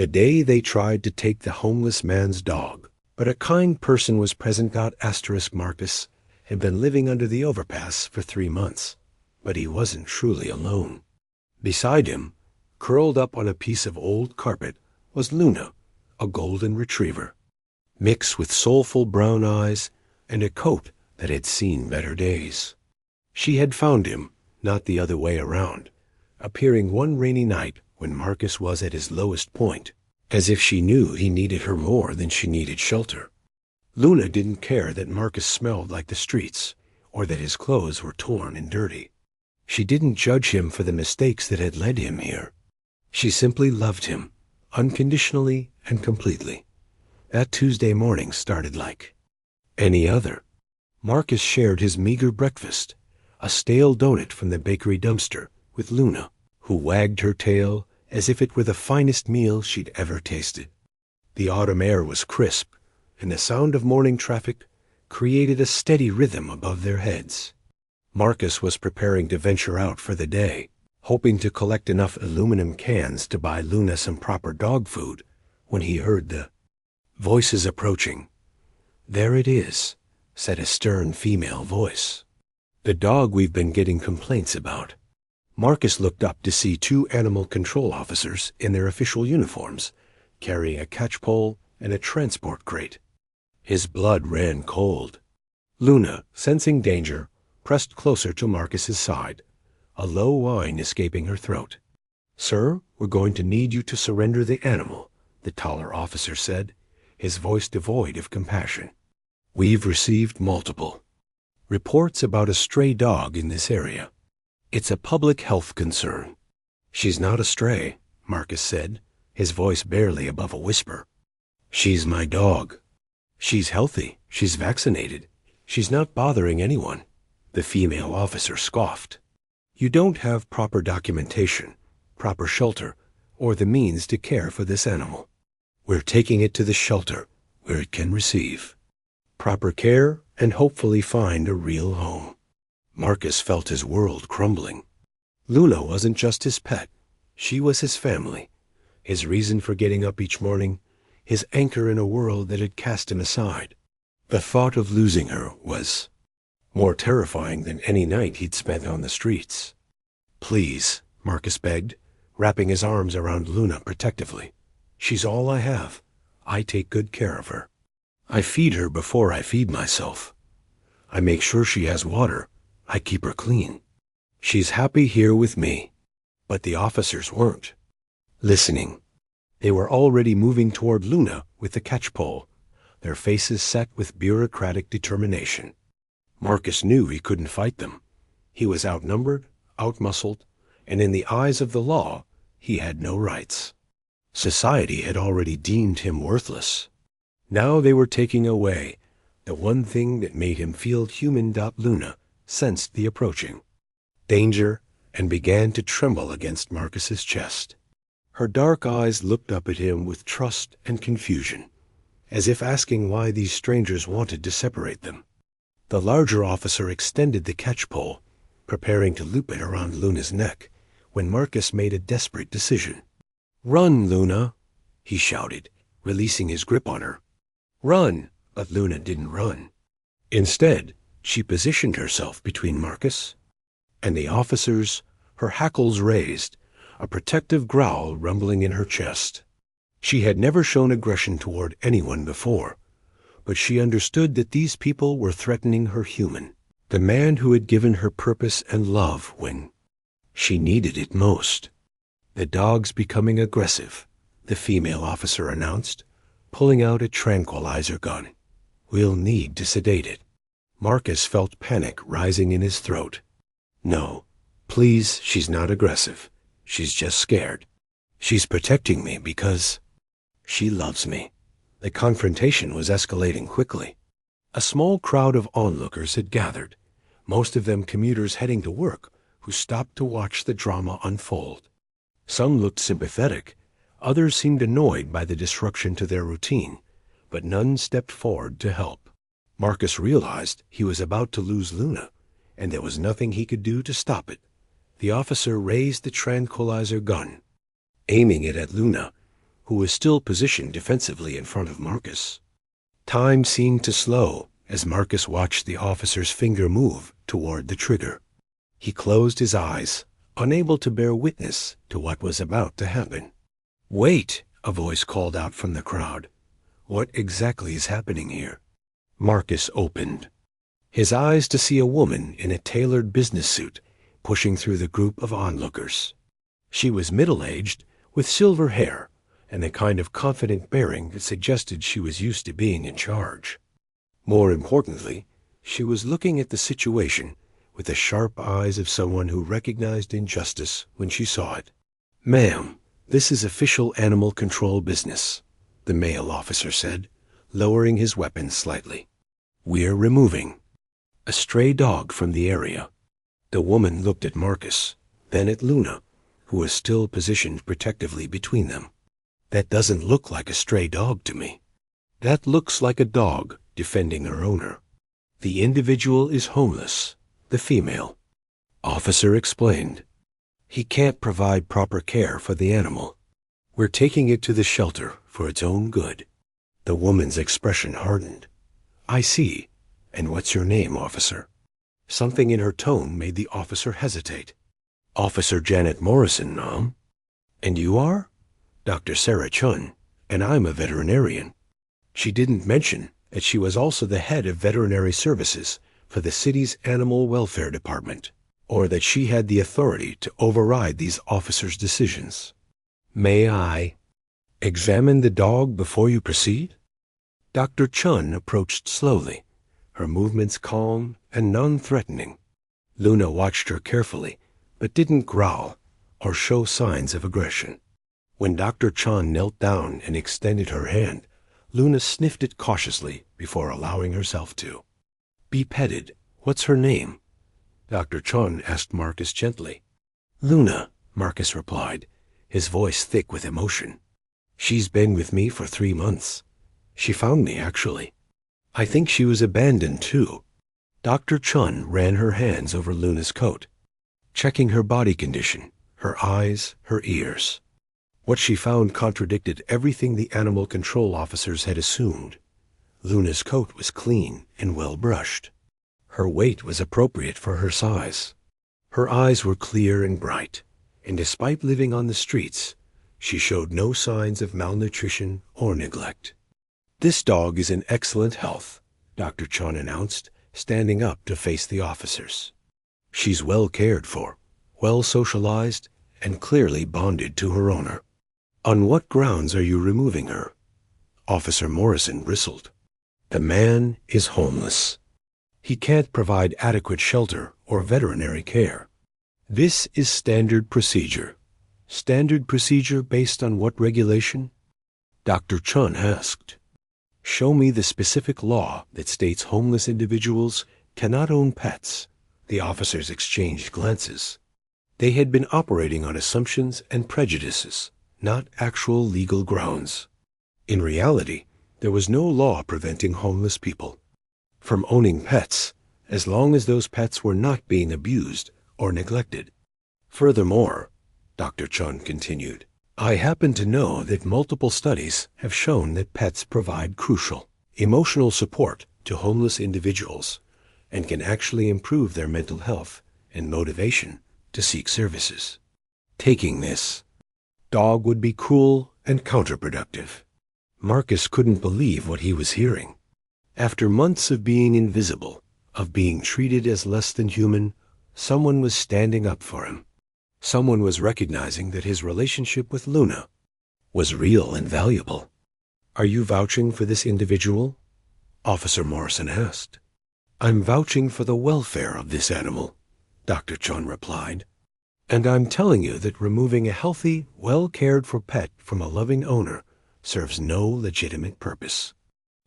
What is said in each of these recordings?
A day they tried to take the homeless man's dog, but a kind person was present. Marcus had been living under the overpass for 3 months, but he wasn't truly alone. Beside him, curled up on a piece of old carpet, was Luna, a golden retriever, mixed with soulful brown eyes and a coat that had seen better days. She had found him, not the other way around, appearing one rainy night when Marcus was at his lowest point, as if she knew he needed her more than she needed shelter. Luna didn't care that Marcus smelled like the streets, or that his clothes were torn and dirty. She didn't judge him for the mistakes that had led him here. She simply loved him, unconditionally and completely. That Tuesday morning started like any other. Marcus shared his meager breakfast, a stale donut from the bakery dumpster, with Luna, who wagged her tail as if it were the finest meal she'd ever tasted. The autumn air was crisp, and the sound of morning traffic created a steady rhythm above their heads. Marcus was preparing to venture out for the day, hoping to collect enough aluminum cans to buy Luna some proper dog food, when he heard the voices approaching. "There it is," said a stern female voice. "The dog we've been getting complaints about." Marcus looked up to see 2 animal control officers in their official uniforms, carrying a catchpole and a transport crate. His blood ran cold. Luna, sensing danger, pressed closer to Marcus's side, a low whine escaping her throat. "Sir, we're going to need you to surrender the animal," the taller officer said, his voice devoid of compassion. "We've received multiple reports about a stray dog in this area. It's a public health concern." "She's not a stray," Marcus said, his voice barely above a whisper. "She's my dog. She's healthy. She's vaccinated. She's not bothering anyone," the female officer scoffed. "You don't have proper documentation, proper shelter, or the means to care for this animal. We're taking it to the shelter where it can receive proper care and hopefully find a real home." Marcus felt his world crumbling. Luna wasn't just his pet. She was his family, his reason for getting up each morning, his anchor in a world that had cast him aside. The thought of losing her was more terrifying than any night he'd spent on the streets. "Please," Marcus begged, wrapping his arms around Luna protectively. "She's all I have. I take good care of her. I feed her before I feed myself. I make sure she has water. I keep her clean. She's happy here with me." But the officers weren't listening. They were already moving toward Luna with the catchpole, their faces set with bureaucratic determination. Marcus knew he couldn't fight them. He was outnumbered, outmuscled, and in the eyes of the law, he had no rights. Society had already deemed him worthless. Now they were taking away the one thing that made him feel human. Luna sensed the approaching danger and began to tremble against Marcus's chest. Her dark eyes looked up at him with trust and confusion, as if asking why these strangers wanted to separate them. The larger officer extended the catchpole, preparing to loop it around Luna's neck, when Marcus made a desperate decision. "Run, Luna," he shouted, releasing his grip on her. "Run!" But Luna didn't run. Instead, she positioned herself between Marcus and the officers, her hackles raised, a protective growl rumbling in her chest. She had never shown aggression toward anyone before, but she understood that these people were threatening her human, the man who had given her purpose and love when she needed it most. "The dog's becoming aggressive," the female officer announced, pulling out a tranquilizer gun. "We'll need to sedate it." Marcus felt panic rising in his throat. "No, please, she's not aggressive. She's just scared. She's protecting me because she loves me." The confrontation was escalating quickly. A small crowd of onlookers had gathered, most of them commuters heading to work who stopped to watch the drama unfold. Some looked sympathetic, others seemed annoyed by the disruption to their routine, but none stepped forward to help. Marcus realized he was about to lose Luna, and there was nothing he could do to stop it. The officer raised the tranquilizer gun, aiming it at Luna, who was still positioned defensively in front of Marcus. Time seemed to slow as Marcus watched the officer's finger move toward the trigger. He closed his eyes, unable to bear witness to what was about to happen. "Wait!" a voice called out from the crowd. "What exactly is happening here?" Marcus opened his eyes to see a woman in a tailored business suit pushing through the group of onlookers. She was middle-aged, with silver hair, and the kind of confident bearing that suggested she was used to being in charge. More importantly, she was looking at the situation with the sharp eyes of someone who recognized injustice when she saw it. "Ma'am, this is official animal control business," the male officer said, lowering his weapon slightly. "We're removing a stray dog from the area." The woman looked at Marcus, then at Luna, who was still positioned protectively between them. "That doesn't look like a stray dog to me. That looks like a dog defending her owner. The individual is homeless, the female," officer explained. "He can't provide proper care for the animal. We're taking it to the shelter for its own good." The woman's expression hardened. "I see. And what's your name, officer?" Something in her tone made the officer hesitate. "Officer Janet Morrison, ma'am." "And you are?" "Dr. Sarah Chun, and I'm a veterinarian." She didn't mention that she was also the head of veterinary services for the city's animal welfare department, or that she had the authority to override these officers' decisions. "May I examine the dog before you proceed?" Dr. Chun approached slowly, her movements calm and non-threatening. Luna watched her carefully, but didn't growl or show signs of aggression. When Dr. Chun knelt down and extended her hand, Luna sniffed it cautiously before allowing herself to be petted. "What's her name?" Dr. Chun asked Marcus gently. "Luna," Marcus replied, his voice thick with emotion. "She's been with me for 3 months. She found me, actually. I think she was abandoned, too." Dr. Chun ran her hands over Luna's coat, checking her body condition, her eyes, her ears. What she found contradicted everything the animal control officers had assumed. Luna's coat was clean and well brushed. Her weight was appropriate for her size. Her eyes were clear and bright, and despite living on the streets, she showed no signs of malnutrition or neglect. "This dog is in excellent health," Dr. Chun announced, standing up to face the officers. "She's well cared for, well socialized, and clearly bonded to her owner." "On what grounds are you removing her?" Officer Morrison bristled. "The man is homeless. He can't provide adequate shelter or veterinary care. This is standard procedure." "Standard procedure based on what regulation?" Dr. Chun asked. "Show me the specific law that states homeless individuals cannot own pets." The officers exchanged glances. They had been operating on assumptions and prejudices, not actual legal grounds. In reality, there was no law preventing homeless people from owning pets, as long as those pets were not being abused or neglected. "Furthermore," Dr. Chun continued, "I happen to know that multiple studies have shown that pets provide crucial emotional support to homeless individuals and can actually improve their mental health and motivation to seek services. Taking this dog would be cruel and counterproductive." Marcus couldn't believe what he was hearing. After months of being invisible, of being treated as less than human, someone was standing up for him. Someone was recognizing that his relationship with Luna was real and valuable. "Are you vouching for this individual?" Officer Morrison asked. "I'm vouching for the welfare of this animal," Dr. Chun replied. "And I'm telling you that removing a healthy, well-cared-for pet from a loving owner serves no legitimate purpose.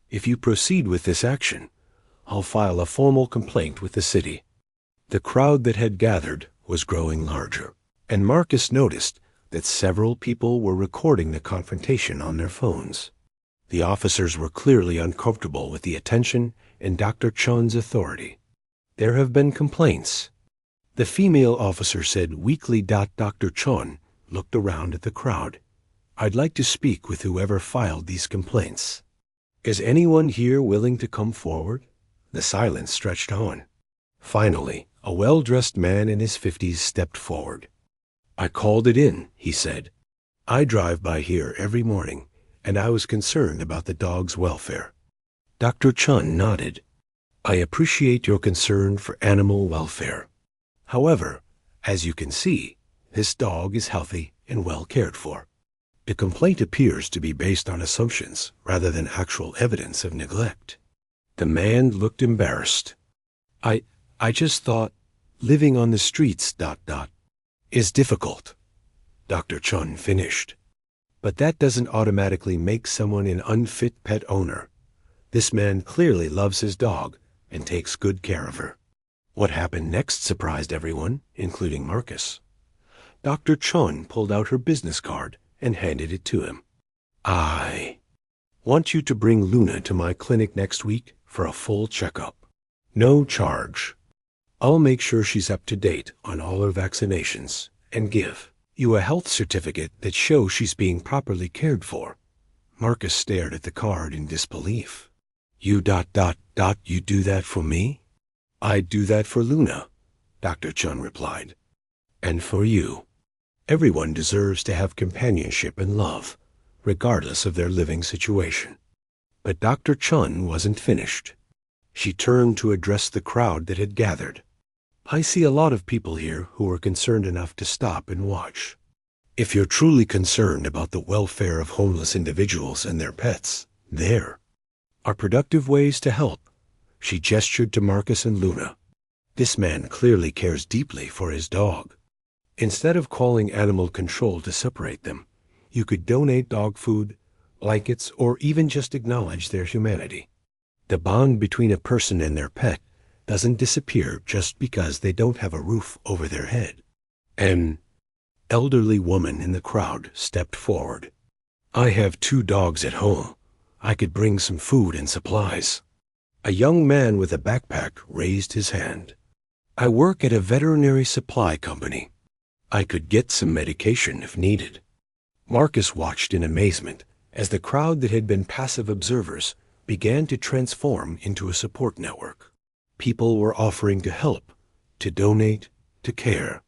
If you proceed with this action, I'll file a formal complaint with the city." The crowd that had gathered was growing larger, and Marcus noticed that several people were recording the confrontation on their phones. The officers were clearly uncomfortable with the attention and Dr. Chun's authority. "There have been complaints," the female officer said weakly. Dr. Chun looked around at the crowd. I'd like to speak with whoever filed these complaints. Is anyone here willing to come forward?" The silence stretched on. Finally, a well-dressed man in his 50s stepped forward. "I called it in," he said. "I drive by here every morning, and I was concerned about the dog's welfare." Dr. Chun nodded. "I appreciate your concern for animal welfare. However, as you can see, this dog is healthy and well cared for. The complaint appears to be based on assumptions rather than actual evidence of neglect." The man looked embarrassed. I just thought living on the streets ... is difficult," Dr. Chun finished. "But that doesn't automatically make someone an unfit pet owner. This man clearly loves his dog and takes good care of her." What happened next surprised everyone, including Marcus. Dr. Chun pulled out her business card and handed it to him. "I want you to bring Luna to my clinic next week for a full checkup. No charge. I'll make sure she's up to date on all her vaccinations and give you a health certificate that shows she's being properly cared for." Marcus stared at the card in disbelief. You ... you do that for me?" "I'd do that for Luna," Dr. Chun replied. "And for you. Everyone deserves to have companionship and love, regardless of their living situation." But Dr. Chun wasn't finished. She turned to address the crowd that had gathered. "I see a lot of people here who are concerned enough to stop and watch. If you're truly concerned about the welfare of homeless individuals and their pets, there are productive ways to help." She gestured to Marcus and Luna. "This man clearly cares deeply for his dog. Instead of calling animal control to separate them, you could donate dog food, blankets, or even just acknowledge their humanity. The bond between a person and their pet doesn't disappear just because they don't have a roof over their head." An elderly woman in the crowd stepped forward. "I have 2 dogs at home. I could bring some food and supplies." A young man with a backpack raised his hand. "I work at a veterinary supply company. I could get some medication if needed." Marcus watched in amazement as the crowd that had been passive observers began to transform into a support network. People were offering to help, to donate, to care.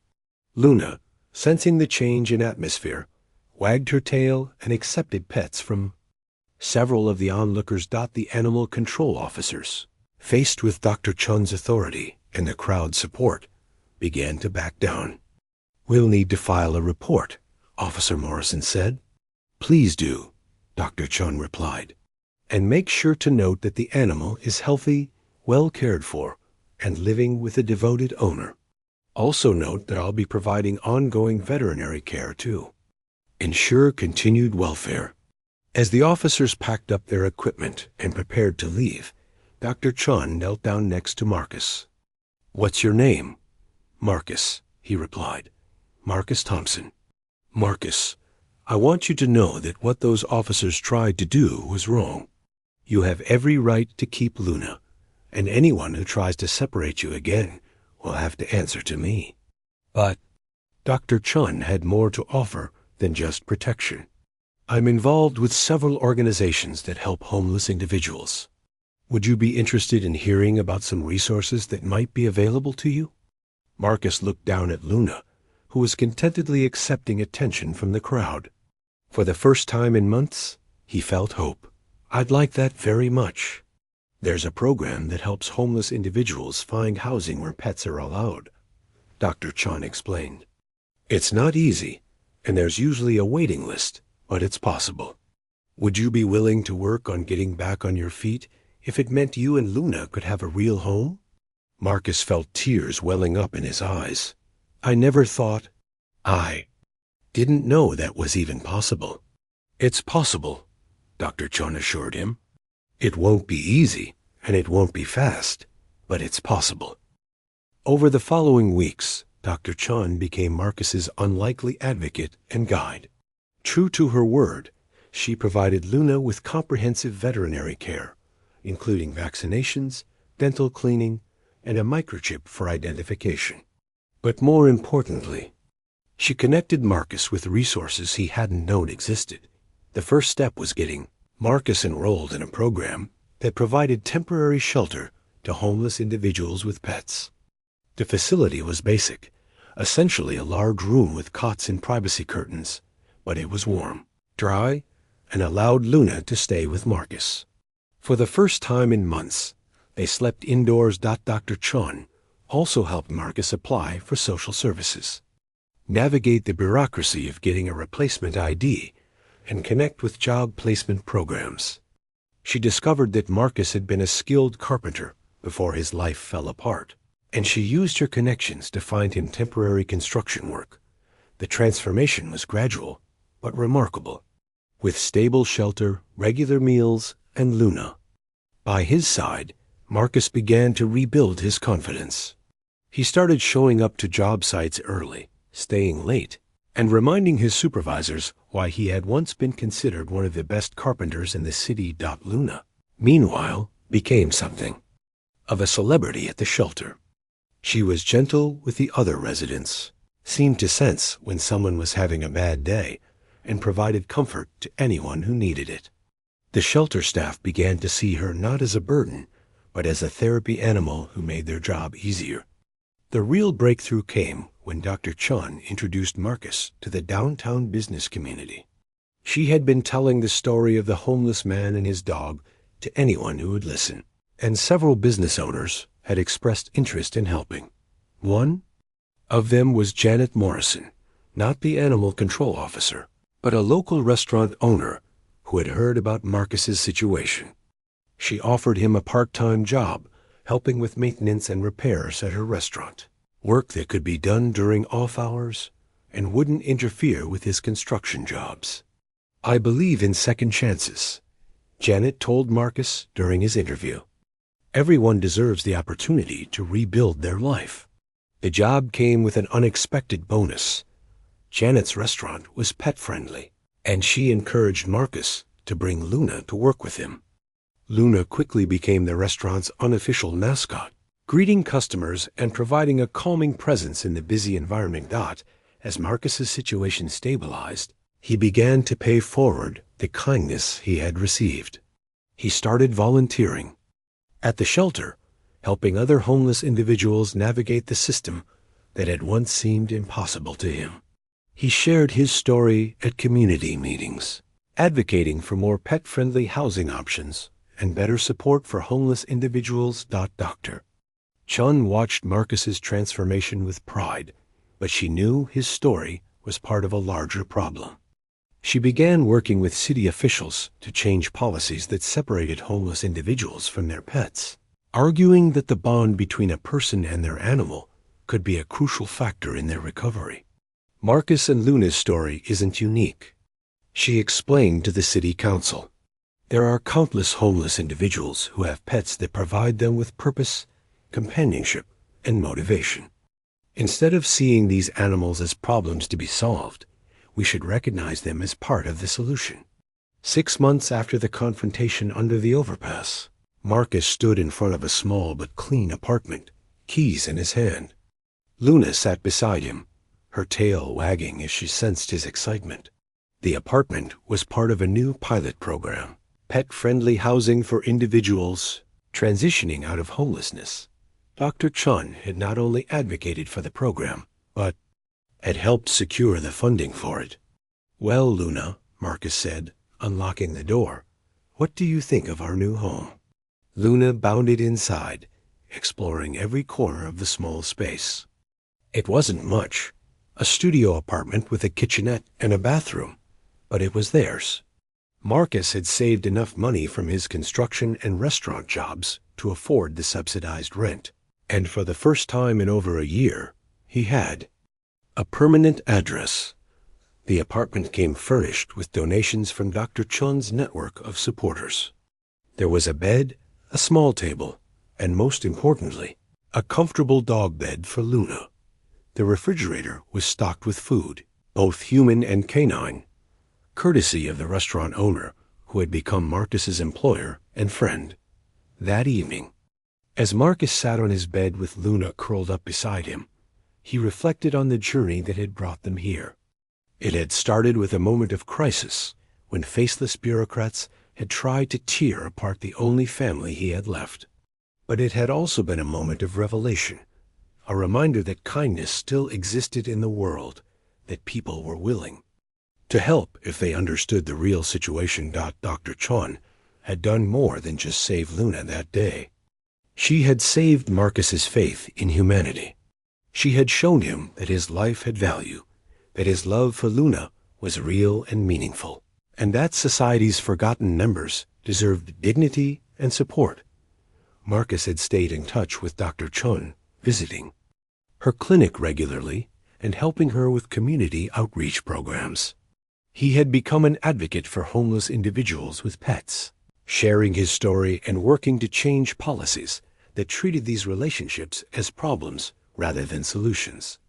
Luna, sensing the change in atmosphere, wagged her tail and accepted pets from several of the onlookers. The animal control officers, faced with Dr. Chun's authority and the crowd's support, began to back down. "We'll need to file a report," Officer Morrison said. "Please do," Dr. Chun replied. "And make sure to note that the animal is healthy, well cared for, and living with a devoted owner. Also note that I'll be providing ongoing veterinary care too. Ensure continued welfare." As the officers packed up their equipment and prepared to leave, Dr. Chun knelt down next to Marcus. "What's your name?" "Marcus," he replied. "Marcus Thompson." "Marcus, I want you to know that what those officers tried to do was wrong. You have every right to keep Luna, and anyone who tries to separate you again will have to answer to me." But Dr. Chun had more to offer than just protection. "I'm involved with several organizations that help homeless individuals. Would you be interested in hearing about some resources that might be available to you?" Marcus looked down at Luna, who was contentedly accepting attention from the crowd. For the first time in months, he felt hope. "I'd like that very much. There's a program that helps homeless individuals find housing where pets are allowed," Dr. Chun explained. "It's not easy, and there's usually a waiting list, but it's possible. Would you be willing to work on getting back on your feet if it meant you and Luna could have a real home?" Marcus felt tears welling up in his eyes. "I never thought. I didn't know that was even possible." "It's possible," Dr. Chun assured him. "It won't be easy, and it won't be fast, but it's possible." Over the following weeks, Dr. Chun became Marcus's unlikely advocate and guide. True to her word, she provided Luna with comprehensive veterinary care, including vaccinations, dental cleaning, and a microchip for identification. But more importantly, She connected Marcus with resources he hadn't known existed. The first step was getting Marcus enrolled in a program that provided temporary shelter to homeless individuals with pets. The facility was basic, essentially a large room with cots and privacy curtains, but it was warm, dry, and allowed Luna to stay with Marcus. For the first time in months, they slept indoors. Dr. Chun also helped Marcus apply for social services, navigate the bureaucracy of getting a replacement ID, and connect with job placement programs. She discovered that Marcus had been a skilled carpenter before his life fell apart, and she used her connections to find him temporary construction work. The transformation was gradual, but remarkable, with stable shelter, regular meals, and Luna. By his side, Marcus began to rebuild his confidence. He started showing up to job sites early, staying late, and reminding his supervisors why he had once been considered one of the best carpenters in the city. Luna, meanwhile, became something of a celebrity at the shelter. She was gentle with the other residents, seemed to sense when someone was having a bad day, and provided comfort to anyone who needed it. The shelter staff began to see her not as a burden, but as a therapy animal who made their job easier. The real breakthrough came when Dr. Chun introduced Marcus to the downtown business community. She had been telling the story of the homeless man and his dog to anyone who would listen, and several business owners had expressed interest in helping. One of them was Janet Morrison, not the animal control officer, but a local restaurant owner who had heard about Marcus's situation. She offered him a part-time job, helping with maintenance and repairs at her restaurant, work that could be done during off hours and wouldn't interfere with his construction jobs. "I believe in second chances," Janet told Marcus during his interview. "Everyone deserves the opportunity to rebuild their life." The job came with an unexpected bonus. Janet's restaurant was pet-friendly, and she encouraged Marcus to bring Luna to work with him. Luna quickly became the restaurant's unofficial mascot, greeting customers and providing a calming presence in the busy environment. As Marcus's situation stabilized, he began to pay forward the kindness he had received. He started volunteering at the shelter, helping other homeless individuals navigate the system that had once seemed impossible to him. He shared his story at community meetings, advocating for more pet-friendly housing options and better support for homeless individuals. Dr. Chun watched Marcus's transformation with pride, but she knew his story was part of a larger problem. She began working with city officials to change policies that separated homeless individuals from their pets, arguing that the bond between a person and their animal could be a crucial factor in their recovery. Marcus and Luna's story isn't unique. She explained to the city council, "There are countless homeless individuals who have pets that provide them with purpose, companionship, and motivation. Instead of seeing these animals as problems to be solved, we should recognize them as part of the solution." 6 months after the confrontation under the overpass, Marcus stood in front of a small but clean apartment, keys in his hand. Luna sat beside him, her tail wagging as she sensed his excitement. The apartment was part of a new pilot program, pet-friendly housing for individuals transitioning out of homelessness. Dr. Chun had not only advocated for the program, but had helped secure the funding for it. "Well, Luna," Marcus said, unlocking the door, "what do you think of our new home?" Luna bounded inside, exploring every corner of the small space. It wasn't much, a studio apartment with a kitchenette and a bathroom, but it was theirs. Marcus had saved enough money from his construction and restaurant jobs to afford the subsidized rent, and for the first time in over a year, he had a permanent address. The apartment came furnished with donations from Dr. Chun's network of supporters. There was a bed, a small table, and most importantly, a comfortable dog bed for Luna. The refrigerator was stocked with food, both human and canine, courtesy of the restaurant owner who had become Marcus's employer and friend. That evening, as Marcus sat on his bed with Luna curled up beside him, He reflected on the journey that had brought them here. It had started with a moment of crisis, when faceless bureaucrats had tried to tear apart the only family he had left. But it had also been a moment of revelation, a reminder that kindness still existed in the world, that people were willing to help if they understood the real situation. Dr. Chon had done more than just save Luna that day. She had saved Marcus's faith in humanity. She had shown him that his life had value, that his love for Luna was real and meaningful, and that society's forgotten members deserved dignity and support. Marcus had stayed in touch with Dr. Chun, visiting her clinic regularly and helping her with community outreach programs. He had become an advocate for homeless individuals with pets, sharing his story and working to change policies that treated these relationships as problems rather than solutions.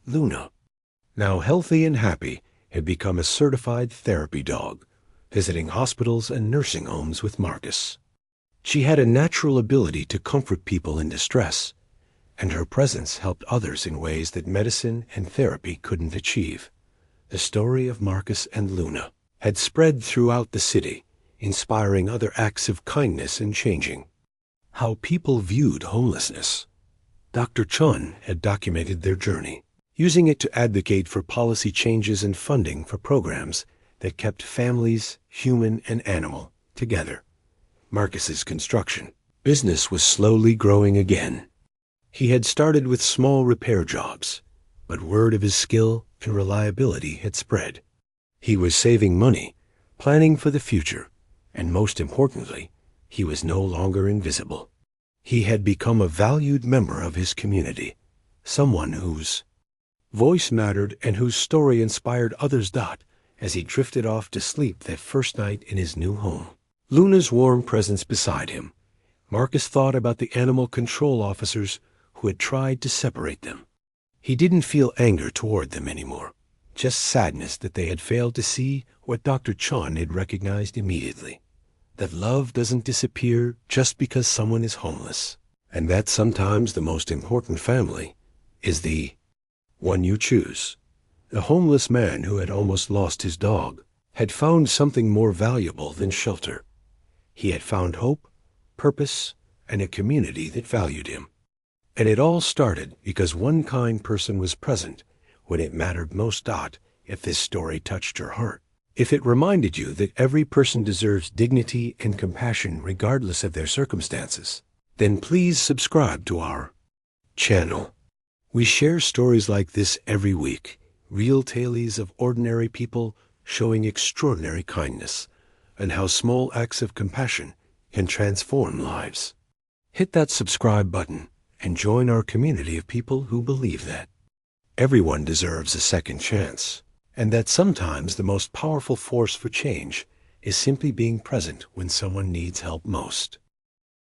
Luna, now healthy and happy, had become a certified therapy dog, visiting hospitals and nursing homes with Marcus. She had a natural ability to comfort people in distress, and her presence helped others in ways that medicine and therapy couldn't achieve. The story of Marcus and Luna had spread throughout the city, inspiring other acts of kindness and changing how people viewed homelessness. Dr. Chun had documented their journey, using it to advocate for policy changes and funding for programs that kept families, human and animal, together. Marcus's construction business was slowly growing again. He had started with small repair jobs, but word of his skill and reliability had spread. He was saving money, planning for the future, and most importantly, he was no longer invisible. He had become a valued member of his community, someone whose voice mattered and whose story inspired others. As he drifted off to sleep that first night in his new home, Luna's warm presence beside him, Marcus thought about the animal control officers who had tried to separate them. He didn't feel anger toward them anymore, just sadness that they had failed to see what Dr. Chun had recognized immediately, that love doesn't disappear just because someone is homeless, and that sometimes the most important family is the one you choose. The homeless man who had almost lost his dog had found something more valuable than shelter. He had found hope, purpose, and a community that valued him. And it all started because one kind person was present when it mattered most. If this story touched your heart, if it reminded you that every person deserves dignity and compassion regardless of their circumstances, then please subscribe to our channel. We share stories like this every week, real tales of ordinary people showing extraordinary kindness, and how small acts of compassion can transform lives. Hit that subscribe button and join our community of people who believe that everyone deserves a second chance, and that sometimes the most powerful force for change is simply being present when someone needs help most.